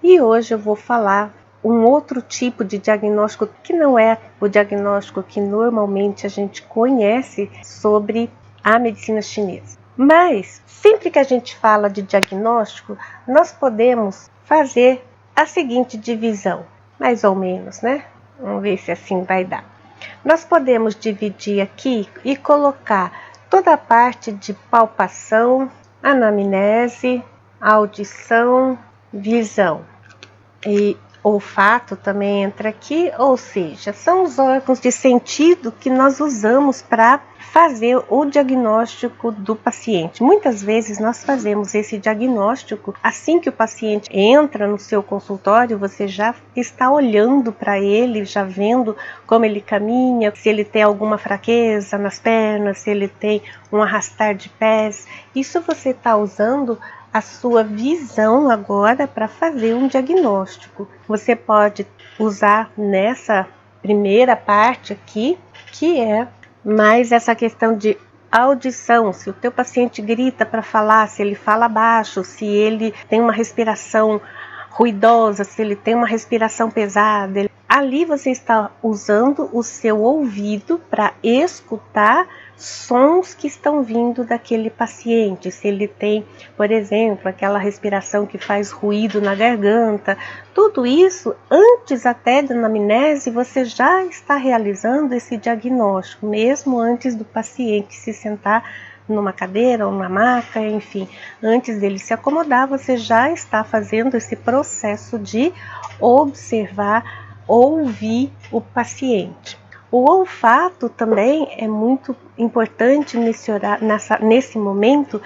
E hoje eu vou falar um outro tipo de diagnóstico que não é o diagnóstico que normalmente a gente conhece sobre a medicina chinesa. Mas sempre que a gente fala de diagnóstico, nós podemos fazer a seguinte divisão, mais ou menos, né? Vamos ver se assim vai dar. Nós podemos dividir aqui e colocar toda a parte de palpação, anamnese, audição, visão. E olfato também entra aqui, ou seja, são os órgãos de sentido que nós usamos para fazer o diagnóstico do paciente. Muitas vezes nós fazemos esse diagnóstico assim que o paciente entra no seu consultório, você já está olhando para ele, já vendo como ele caminha, se ele tem alguma fraqueza nas pernas, se ele tem um arrastar de pés. Isso você está usando a sua visão agora para fazer um diagnóstico. Você pode usar nessa primeira parte aqui, que é mais essa questão de audição, se o teu paciente grita para falar, se ele fala baixo, se ele tem uma respiração ruidosa, se ele tem uma respiração pesada. Ali você está usando o seu ouvido para escutar sons que estão vindo daquele paciente. Se ele tem, por exemplo, aquela respiração que faz ruído na garganta, tudo isso, antes até da anamnese, você já está realizando esse diagnóstico, mesmo antes do paciente se sentar numa cadeira ou numa maca, enfim, antes dele se acomodar, você já está fazendo esse processo de observar, ouvir o paciente. O olfato também é muito importante nesse momento,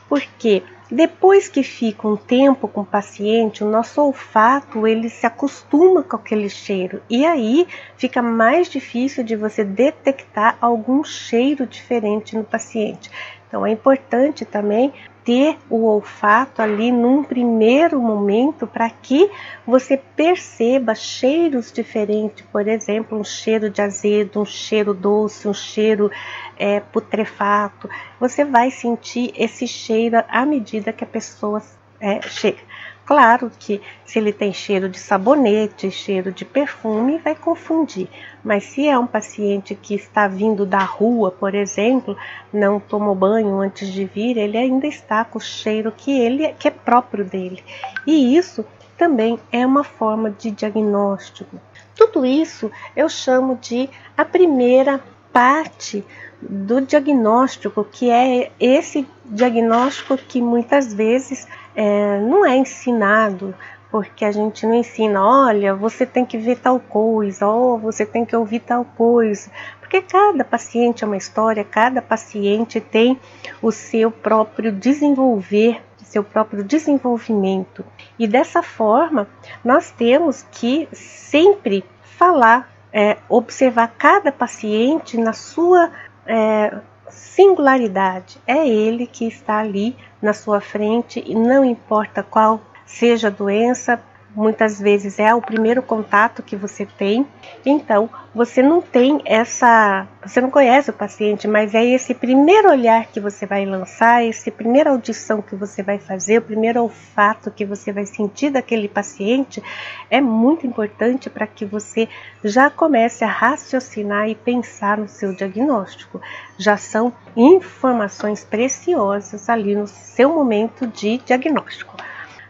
porque depois que fica um tempo com o paciente, o nosso olfato ele se acostuma com aquele cheiro e aí fica mais difícil de você detectar algum cheiro diferente no paciente. Então é importante também ter o olfato ali num primeiro momento para que você perceba cheiros diferentes, por exemplo, um cheiro de azedo, um cheiro doce, um cheiro putrefato. Você vai sentir esse cheiro à medida que a pessoa chega. Claro que se ele tem cheiro de sabonete, cheiro de perfume, vai confundir. Mas se é um paciente que está vindo da rua, por exemplo, não tomou banho antes de vir, ele ainda está com o cheiro que é próprio dele. E isso também é uma forma de diagnóstico. Tudo isso eu chamo de a primeira parte do diagnóstico, que é esse diagnóstico que muitas vezes não é ensinado, porque a gente não ensina, olha, você tem que ver tal coisa, ou você tem que ouvir tal coisa, porque cada paciente é uma história, cada paciente tem o seu próprio desenvolvimento, e dessa forma nós temos que sempre falar, observar cada paciente na sua singularidade. É ele que está ali na sua frente e não importa qual seja a doença, muitas vezes é o primeiro contato que você tem, então você não conhece o paciente, mas é esse primeiro olhar que você vai lançar, essa primeira audição que você vai fazer, o primeiro olfato que você vai sentir daquele paciente, é muito importante para que você já comece a raciocinar e pensar no seu diagnóstico. Já são informações preciosas ali no seu momento de diagnóstico.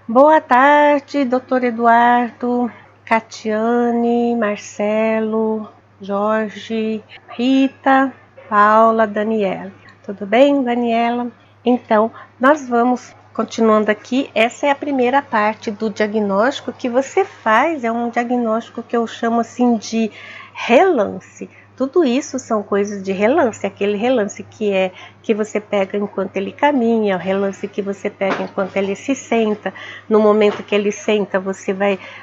Boa tarde, doutor Eduardo, Catiane, Marcelo, Jorge, Rita, Paula, Daniela. Tudo bem, Daniela? Então, nós vamos continuando aqui. Essa é a primeira parte do diagnóstico que você faz. É um diagnóstico que eu chamo assim de relance. Tudo isso são coisas de relance, aquele relance que você pega enquanto ele caminha, o relance que você pega enquanto ele se senta. No momento que ele senta, você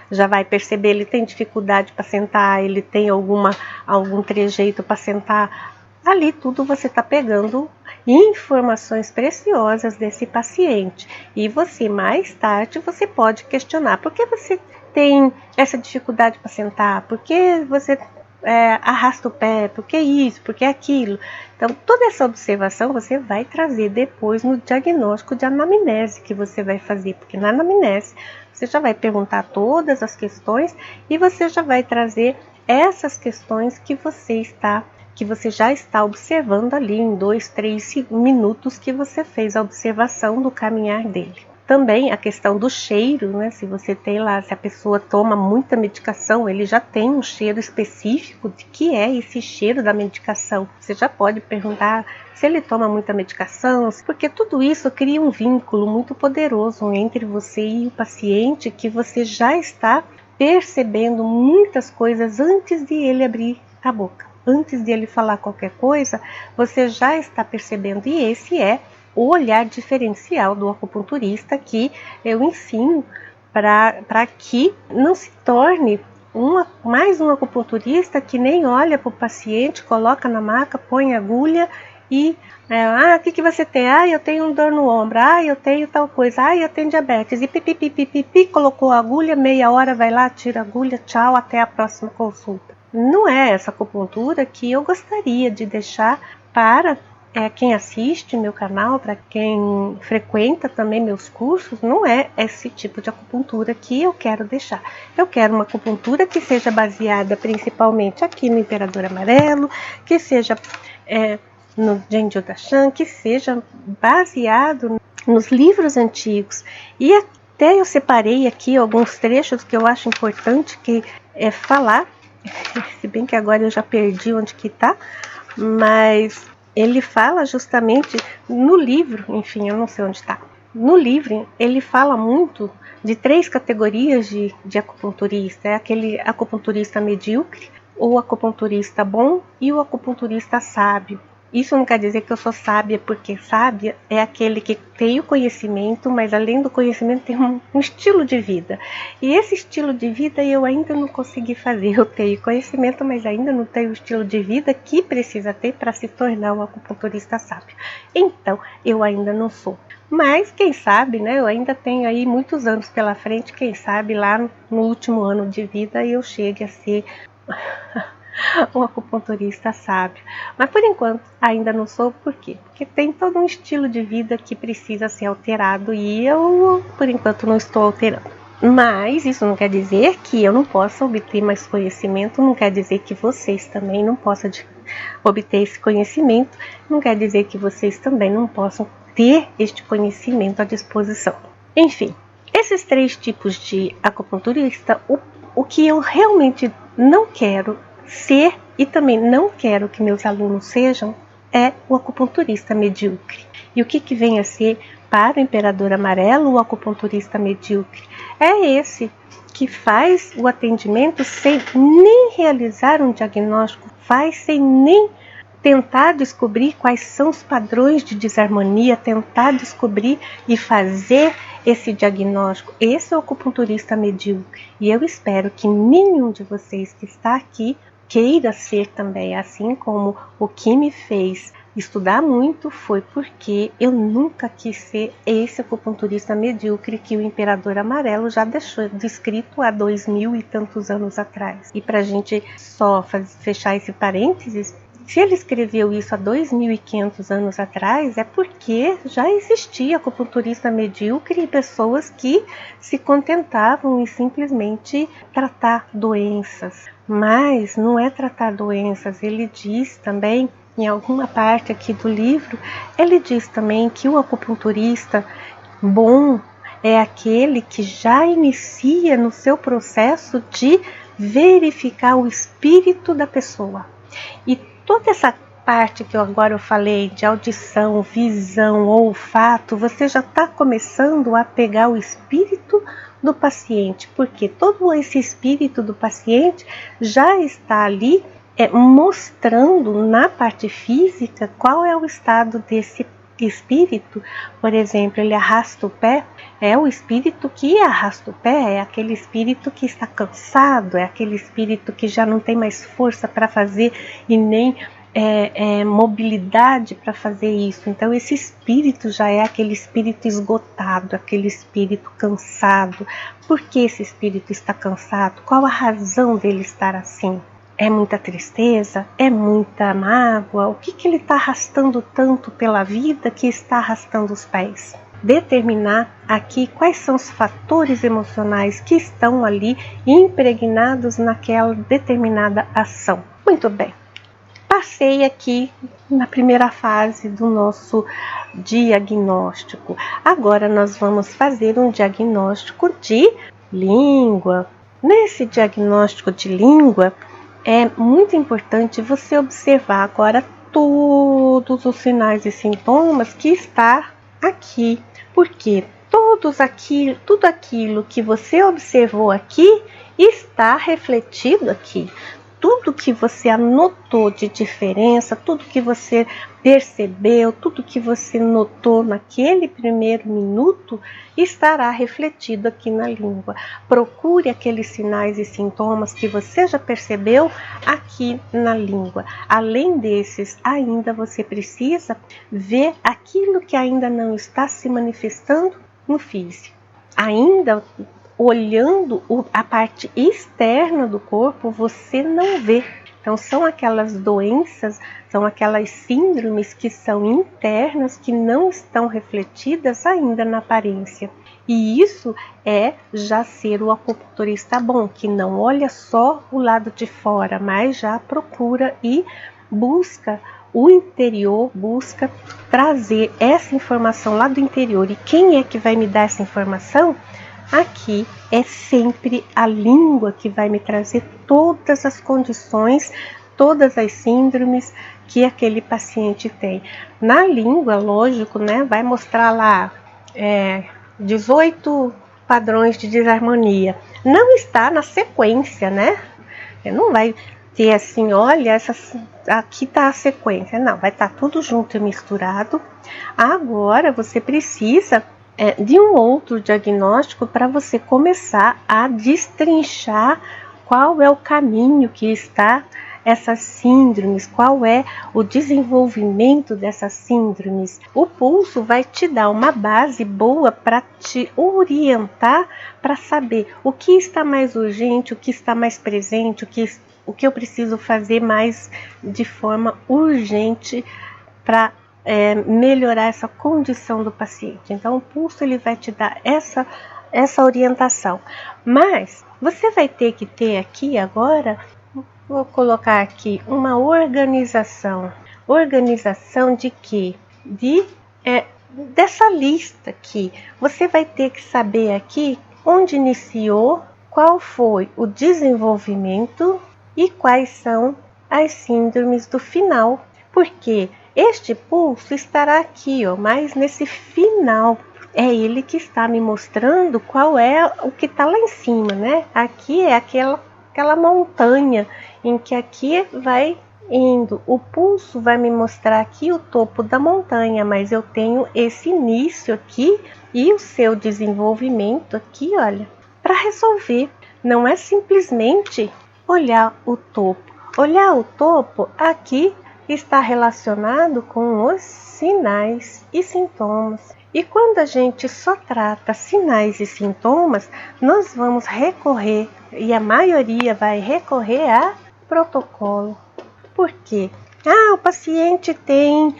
já vai perceber, ele tem dificuldade para sentar, ele tem algum trejeito para sentar. Ali tudo você está pegando informações preciosas desse paciente. E você, mais tarde, você pode questionar, por que você tem essa dificuldade para sentar? Por que você arrasta o pé, por que isso, por que aquilo. Então, toda essa observação você vai trazer depois no diagnóstico de anamnese que você vai fazer, porque na anamnese você já vai perguntar todas as questões e você já vai trazer essas questões que você já está observando ali em 2, 3 minutos que você fez a observação do caminhar dele. Também a questão do cheiro, né? Se você tem lá, se a pessoa toma muita medicação, ele já tem um cheiro específico de que é esse cheiro da medicação. Você já pode perguntar se ele toma muita medicação, porque tudo isso cria um vínculo muito poderoso entre você e o paciente, que você já está percebendo muitas coisas antes de ele abrir a boca. Antes de ele falar qualquer coisa, você já está percebendo, e esse é o olhar diferencial do acupunturista que eu ensino para que não se torne mais um acupunturista que nem olha para o paciente, coloca na maca, põe a agulha e o que você tem? Eu tenho dor no ombro, eu tenho tal coisa, eu tenho diabetes, e pipi, colocou a agulha, meia hora vai lá, tira a agulha, tchau, até a próxima consulta. Não é essa acupuntura que eu gostaria de deixar para quem assiste meu canal, para quem frequenta também meus cursos. Não é esse tipo de acupuntura que eu quero deixar. Eu quero uma acupuntura que seja baseada principalmente aqui no Imperador Amarelo, que seja no Genjo Dashan, que seja baseado nos livros antigos. E até eu separei aqui alguns trechos que eu acho importante falar, se bem que agora eu já perdi onde que tá, mas ele fala justamente no livro, enfim, eu não sei onde está. No livro, ele fala muito de 3 categorias de acupunturista. É aquele acupunturista medíocre, o acupunturista bom e o acupunturista sábio. Isso não quer dizer que eu sou sábia, porque sábia é aquele que tem o conhecimento, mas além do conhecimento tem um estilo de vida. E esse estilo de vida eu ainda não consegui fazer. Eu tenho conhecimento, mas ainda não tenho o estilo de vida que precisa ter para se tornar um acupunturista sábio. Então, eu ainda não sou. Mas, quem sabe, né? Eu ainda tenho aí muitos anos pela frente. Quem sabe lá no último ano de vida eu chegue a ser um acupunturista sábio. Mas por enquanto ainda não sou. Por quê? Porque tem todo um estilo de vida que precisa ser alterado e eu por enquanto não estou alterando. Mas isso não quer dizer que eu não possa obter mais conhecimento, não quer dizer que vocês também não possam obter esse conhecimento, não quer dizer que vocês também não possam ter este conhecimento à disposição. Enfim, esses 3 tipos de acupunturista, o que eu realmente não quero ser e também não quero que meus alunos sejam é o acupunturista medíocre. E o que vem a ser para o Imperador Amarelo o acupunturista medíocre? É esse que faz o atendimento sem nem realizar um diagnóstico, faz sem nem tentar descobrir quais são os padrões de desarmonia, tentar descobrir e fazer esse diagnóstico. Esse é o acupunturista medíocre. E eu espero que nenhum de vocês que está aqui queira ser também, assim como o que me fez estudar muito foi porque eu nunca quis ser esse acupunturista medíocre que o Imperador Amarelo já deixou descrito há 2000 e tantos anos atrás. E para a gente só fechar esse parênteses, se ele escreveu isso há 2.500 anos atrás, é porque já existia acupunturista medíocre e pessoas que se contentavam em simplesmente tratar doenças. Mas não é tratar doenças, ele diz também, em alguma parte aqui do livro, ele diz também que o acupunturista bom é aquele que já inicia no seu processo de verificar o espírito da pessoa. E toda essa parte que agora eu falei de audição, visão, olfato, você já está começando a pegar o espírito do paciente, porque todo esse espírito do paciente já está ali mostrando na parte física qual é o estado desse espírito. Por exemplo, ele arrasta o pé, é o espírito que arrasta o pé, é aquele espírito que está cansado, é aquele espírito que já não tem mais força para fazer e nem mobilidade para fazer isso. Então esse espírito já é aquele espírito esgotado, aquele espírito cansado. Por que esse espírito está cansado? Qual a razão dele estar assim? É muita tristeza? É muita mágoa? O que ele está arrastando tanto pela vida que está arrastando os pés? Determinar aqui quais são os fatores emocionais que estão ali impregnados naquela determinada ação. Muito bem. Passei aqui na primeira fase do nosso diagnóstico. Agora nós vamos fazer um diagnóstico de língua. Nesse diagnóstico de língua, é muito importante você observar agora todos os sinais e sintomas que está aqui, porque tudo aquilo que você observou aqui está refletido aqui. Tudo que você anotou de diferença, tudo que você percebeu, tudo que você notou naquele primeiro minuto estará refletido aqui na língua. Procure aqueles sinais e sintomas que você já percebeu aqui na língua. Além desses, ainda você precisa ver aquilo que ainda não está se manifestando no físico. Ainda olhando a parte externa do corpo, você não vê. Então, são aquelas doenças, são aquelas síndromes que são internas, que não estão refletidas ainda na aparência. E isso é já ser o acupunturista bom, que não olha só o lado de fora, mas já procura e busca o interior, busca trazer essa informação lá do interior. E quem é que vai me dar essa informação? Aqui é sempre a língua que vai me trazer todas as condições, todas as síndromes que aquele paciente tem. Na língua, lógico, né, vai mostrar lá 18 padrões de desarmonia. Não está na sequência, né? Não vai ter assim, olha, aqui está a sequência. Não, vai estar tudo junto e misturado. Agora você precisa de um outro diagnóstico para você começar a destrinchar qual é o caminho que está essas síndromes, qual é o desenvolvimento dessas síndromes. O pulso vai te dar uma base boa para te orientar, para saber o que está mais urgente, o que está mais presente, o que eu preciso fazer mais de forma urgente para melhorar essa condição do paciente. Então o pulso ele vai te dar essa orientação, mas você vai ter que ter aqui agora, vou colocar aqui uma organização de quê? Dessa lista aqui. Você vai ter que saber aqui onde iniciou, qual foi o desenvolvimento e quais são as síndromes do final, porque este pulso estará aqui, mas nesse final. É ele que está me mostrando qual é o que está lá em cima, né? Aqui é aquela montanha em que aqui vai indo. O pulso vai me mostrar aqui o topo da montanha, mas eu tenho esse início aqui e o seu desenvolvimento aqui, olha, para resolver. Não é simplesmente olhar o topo. Olhar o topo aqui está relacionado com os sinais e sintomas. E quando a gente só trata sinais e sintomas, nós vamos recorrer, e a maioria vai recorrer a protocolo. Por quê? O paciente tem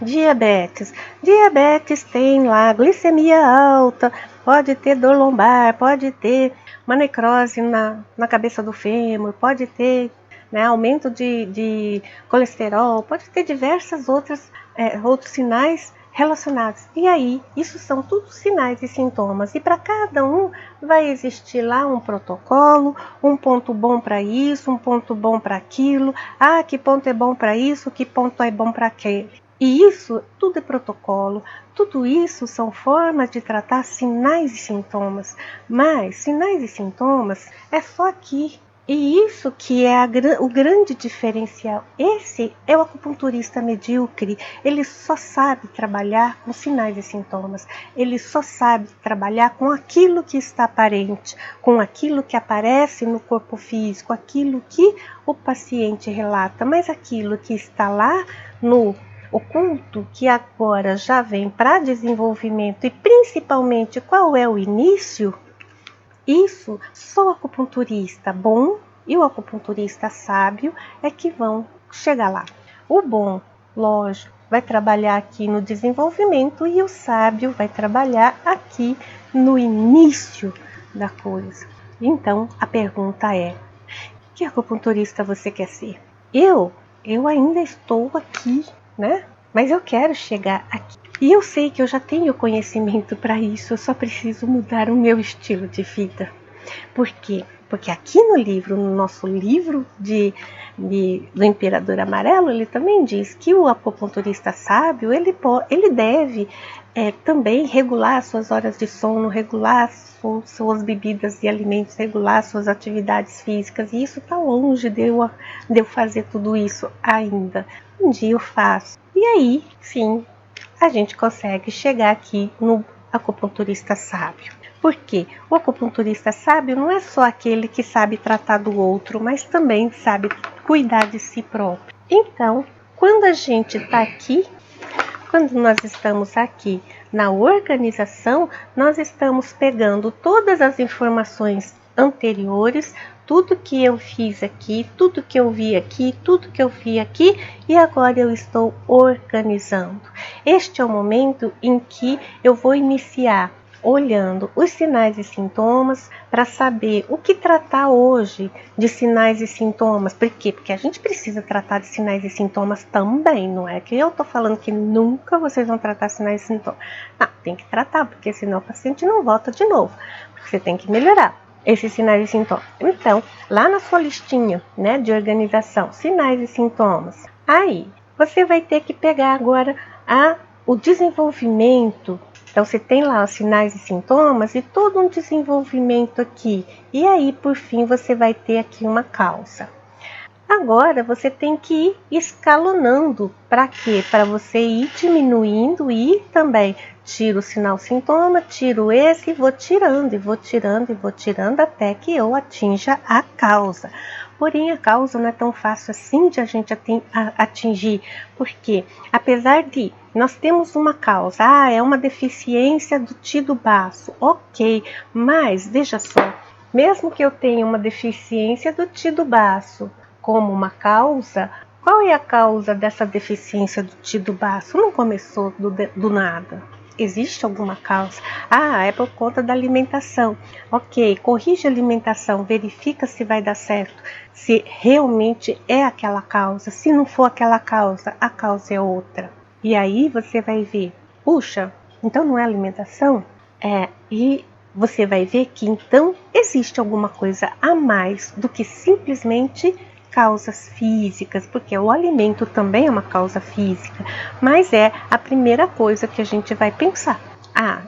diabetes. Diabetes tem lá glicemia alta, pode ter dor lombar, pode ter uma necrose na cabeça do fêmur, pode ter aumento de colesterol, pode ter diversas outros sinais relacionados. E aí, isso são tudo sinais e sintomas. E para cada um vai existir lá um protocolo, um ponto bom para isso, um ponto bom para aquilo. Que ponto é bom para isso, que ponto é bom para aquele. E isso tudo é protocolo. Tudo isso são formas de tratar sinais e sintomas. Mas sinais e sintomas é só aqui. E isso que é o grande diferencial. Esse é o acupunturista medíocre. Ele só sabe trabalhar com sinais e sintomas. Ele só sabe trabalhar com aquilo que está aparente, com aquilo que aparece no corpo físico, aquilo que o paciente relata. Mas aquilo que está lá no oculto, que agora já vem para desenvolvimento e principalmente qual é o início, isso só o acupunturista bom e o acupunturista sábio é que vão chegar lá. O bom, lógico, vai trabalhar aqui no desenvolvimento e o sábio vai trabalhar aqui no início da coisa. Então, a pergunta é: que acupunturista você quer ser? Eu ainda estou aqui, né? Mas eu quero chegar aqui. E eu sei que eu já tenho conhecimento para isso, eu só preciso mudar o meu estilo de vida. Por quê? Porque aqui no livro, no nosso livro do Imperador Amarelo, ele também diz que o acupunturista sábio, ele deve também regular suas horas de sono, regular suas bebidas e alimentos, regular suas atividades físicas. E isso está longe de eu fazer tudo isso ainda. Um dia eu faço. E aí, sim, a gente consegue chegar aqui no acupunturista sábio. Por quê? O acupunturista sábio não é só aquele que sabe tratar do outro, mas também sabe cuidar de si próprio. Então, quando a gente está aqui, quando nós estamos aqui na organização, nós estamos pegando todas as informações anteriores, tudo que eu fiz aqui, tudo que eu vi aqui, tudo que eu vi aqui, e agora eu estou organizando. Este é o momento em que eu vou iniciar olhando os sinais e sintomas para saber o que tratar hoje de sinais e sintomas. Por quê? Porque a gente precisa tratar de sinais e sintomas também, não é que eu estou falando que nunca vocês vão tratar sinais e sintomas. Não, tem que tratar, porque senão o paciente não volta de novo. Você tem que melhorar esses sinais e sintomas. Então, lá na sua listinha, né, de organização, sinais e sintomas, aí você vai ter que pegar agora o desenvolvimento. Então, você tem lá os sinais e sintomas e todo um desenvolvimento aqui. E aí, por fim, você vai ter aqui uma causa. Agora, você tem que ir escalonando. Para quê? Para você ir diminuindo e também tiro o sinal sintoma, tiro esse, vou tirando, e vou tirando, e vou tirando até que eu atinja a causa. Porém, a causa não é tão fácil assim de a gente atingir, porque apesar de nós temos uma causa, é uma deficiência do tido baço, ok, mas veja só, mesmo que eu tenha uma deficiência do tido baço como uma causa, qual é a causa dessa deficiência do tido baço? Não começou do nada. Existe alguma causa? É por conta da alimentação. Ok, corrige a alimentação, verifica se vai dar certo, se realmente é aquela causa. Se não for aquela causa, a causa é outra. E aí você vai ver, puxa, então não é alimentação? E você vai ver que então existe alguma coisa a mais do que simplesmente causas físicas, porque o alimento também é uma causa física, mas é a primeira coisa que a gente vai pensar.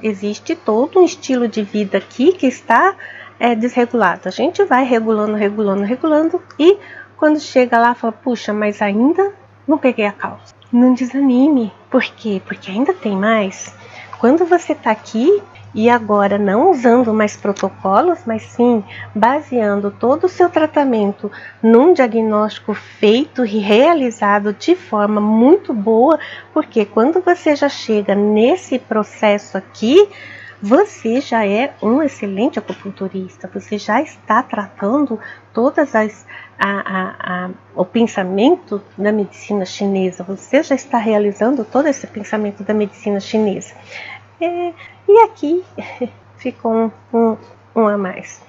Existe todo um estilo de vida aqui que está desregulado. A gente vai regulando e quando chega lá fala, puxa, mas ainda não peguei a causa. Não desanime. Por quê? Porque ainda tem mais. Quando você está aqui e agora não usando mais protocolos, mas sim baseando todo o seu tratamento num diagnóstico feito e realizado de forma muito boa, porque quando você já chega nesse processo aqui, você já é um excelente acupunturista, você já está tratando todas o pensamento da medicina chinesa, você já está realizando todo esse pensamento da medicina chinesa. E aqui ficou um a mais.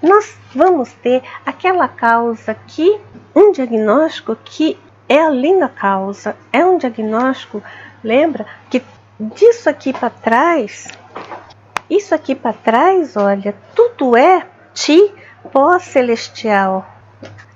Nós vamos ter aquela causa que, um diagnóstico que é além da causa, é um diagnóstico, lembra que disso aqui para trás, isso aqui para trás, olha, tudo é Qi pós-celestial.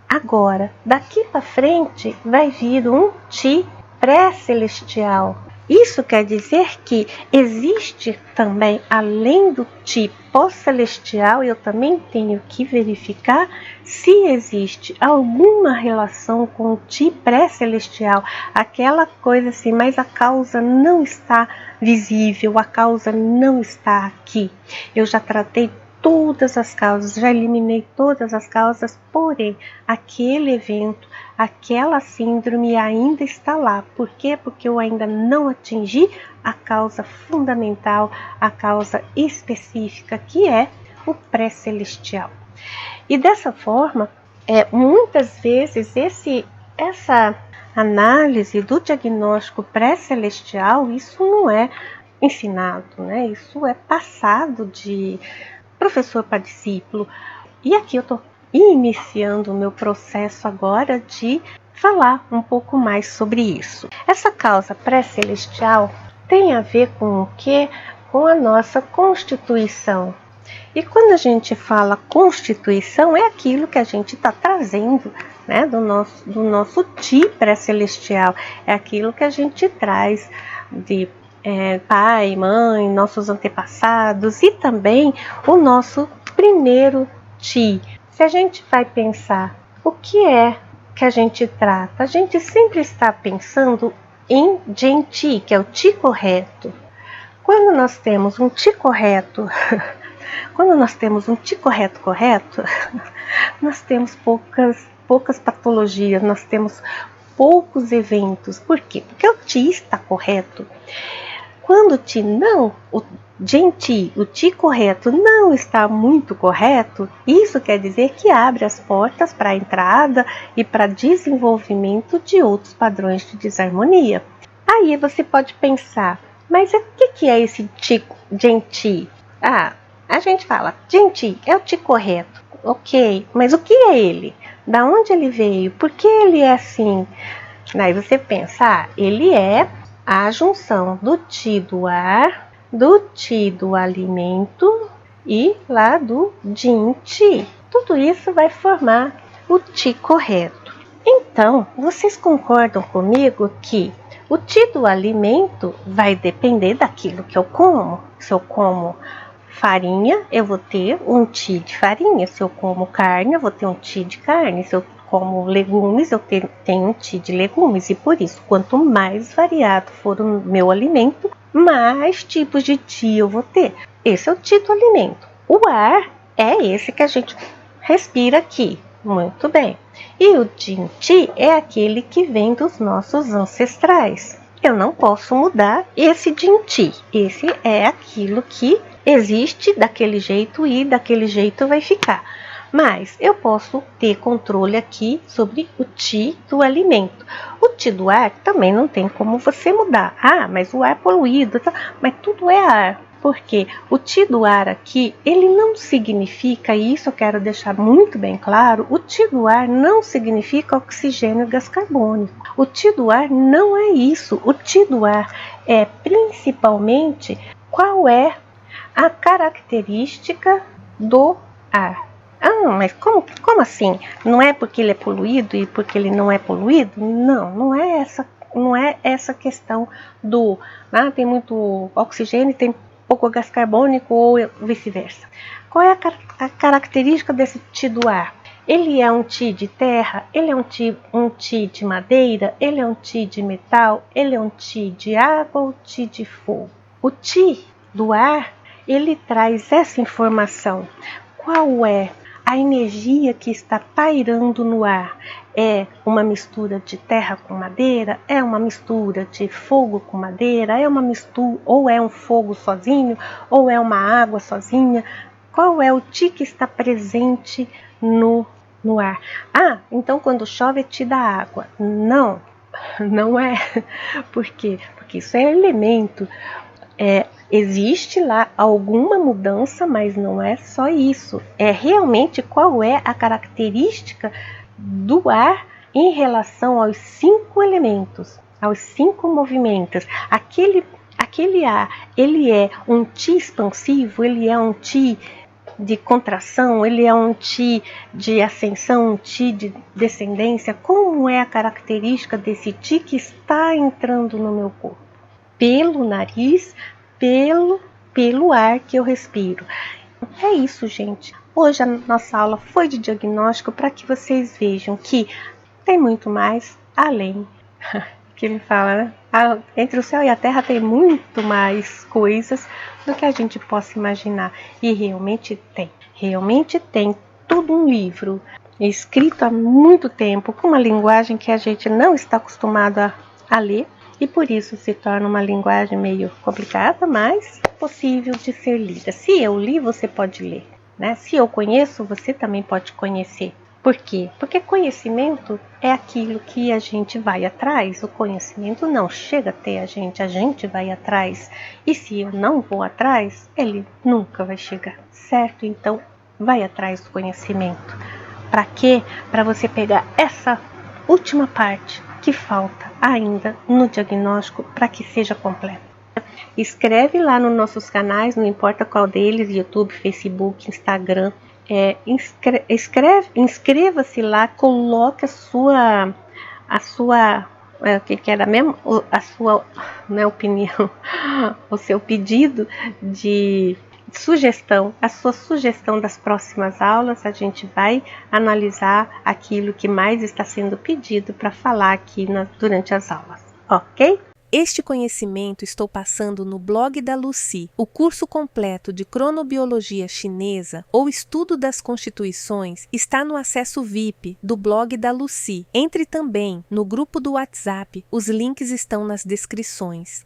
Agora, daqui para frente vai vir um Qi pré-celestial. Isso quer dizer que existe também, além do Qi pós-celestial, eu também tenho que verificar se existe alguma relação com o Qi pré-celestial, aquela coisa assim, mas a causa não está visível, a causa não está aqui. Eu já tratei todas as causas, já eliminei todas as causas, porém, aquele evento, aquela síndrome ainda está lá. Por quê? Porque eu ainda não atingi a causa fundamental, a causa específica, que é o pré-celestial. E dessa forma, muitas vezes essa análise do diagnóstico pré-celestial, isso não é ensinado, né? Isso é passado de professor para discípulo. E aqui eu estou iniciando o meu processo agora de falar um pouco mais sobre isso. Essa causa pré-celestial tem a ver com o quê? Com a nossa constituição. E quando a gente fala constituição, é aquilo que a gente está trazendo, né, do nosso ti pré-celestial. É aquilo que a gente traz de pai, mãe, nossos antepassados e também o nosso primeiro ti. Se a gente vai pensar o que é que a gente trata, a gente sempre está pensando em gente, que é o ti correto. Quando nós temos um ti correto, correto, nós temos poucas patologias, nós temos poucos eventos. Por quê? Porque o ti está correto. Quando o ti correto não está muito correto, isso quer dizer que abre as portas para a entrada e para desenvolvimento de outros padrões de desarmonia. Aí você pode pensar, mas o que é esse ti? A gente fala, ti é o ti correto. Ok, mas o que é ele? Da onde ele veio? Por que ele é assim? Aí você pensa, ele é a junção do ti do ar, do ti do alimento e lá do din-ti. Tudo isso vai formar o ti correto. Então, vocês concordam comigo que o ti do alimento vai depender daquilo que eu como? Se eu como farinha, eu vou ter um ti de farinha. Se eu como carne, eu vou ter um ti de carne. Se eu como legumes, eu tenho um ti de legumes. E por isso, quanto mais variado for o meu alimento, mais tipos de ti eu vou ter. Esse é o ti do alimento. O ar é esse que a gente respira aqui. Muito bem. E o din-ti é aquele que vem dos nossos ancestrais. Eu não posso mudar esse din-ti. Esse é aquilo que existe daquele jeito e daquele jeito vai ficar. Mas eu posso ter controle aqui sobre o ti do alimento. O ti do ar também não tem como você mudar. Mas o ar é poluído, mas tudo é ar. Porque o ti do ar aqui, ele não significa, e isso eu quero deixar muito bem claro, o ti do ar não significa oxigênio e gás carbônico. O ti do ar não é isso. O ti do ar é principalmente qual é a característica do ar. Mas como assim? Não é porque ele é poluído e porque ele não é poluído? Não é essa questão do tem muito oxigênio e tem pouco gás carbônico ou vice-versa. Qual é a característica desse ti do ar? Ele é um ti de terra? Ele é um ti de madeira? Ele é um ti de metal? Ele é um ti de água ou ti de fogo? O ti do ar, ele traz essa informação. Qual é a energia que está pairando no ar? É uma mistura de terra com madeira? É uma mistura de fogo com madeira? É uma mistura, ou é um fogo sozinho? Ou é uma água sozinha? Qual é o ti que está presente no ar? Então quando chove é ti da água. Não é. Por quê? Porque isso é elemento. Existe lá alguma mudança, mas não é só isso. É realmente qual é a característica do ar em relação aos 5 elementos, aos 5 movimentos. Aquele ar, ele é um ti expansivo, ele é um ti de contração, ele é um ti de ascensão, um ti de descendência. Como é a característica desse ti que está entrando no meu corpo? Pelo nariz, pelo ar que eu respiro. É isso, gente. Hoje a nossa aula foi de diagnóstico para que vocês vejam que tem muito mais além. Que ele fala, né? Entre o céu e a terra tem muito mais coisas do que a gente possa imaginar. E realmente tem todo um livro escrito há muito tempo, com uma linguagem que a gente não está acostumado a ler. E por isso se torna uma linguagem meio complicada, mas possível de ser lida. Se eu li, você pode ler, né? Se eu conheço, você também pode conhecer. Por quê? Porque conhecimento é aquilo que a gente vai atrás. O conhecimento não chega até a gente vai atrás. E se eu não vou atrás, ele nunca vai chegar, certo? Então, vai atrás do conhecimento. Para quê? Para você pegar essa última parte que falta ainda no diagnóstico para que seja completo. Escreve lá nos nossos canais, não importa qual deles, YouTube, Facebook, Instagram. Inscreva-se lá, coloque a sua o que era mesmo? A sua, não é opinião, o seu pedido de sugestão, a sua sugestão das próximas aulas. A gente vai analisar aquilo que mais está sendo pedido para falar aqui durante as aulas, ok? Este conhecimento estou passando no blog da Lucy, o curso completo de cronobiologia chinesa ou estudo das constituições está no acesso VIP do blog da Lucy. Entre também no grupo do WhatsApp, os links estão nas descrições.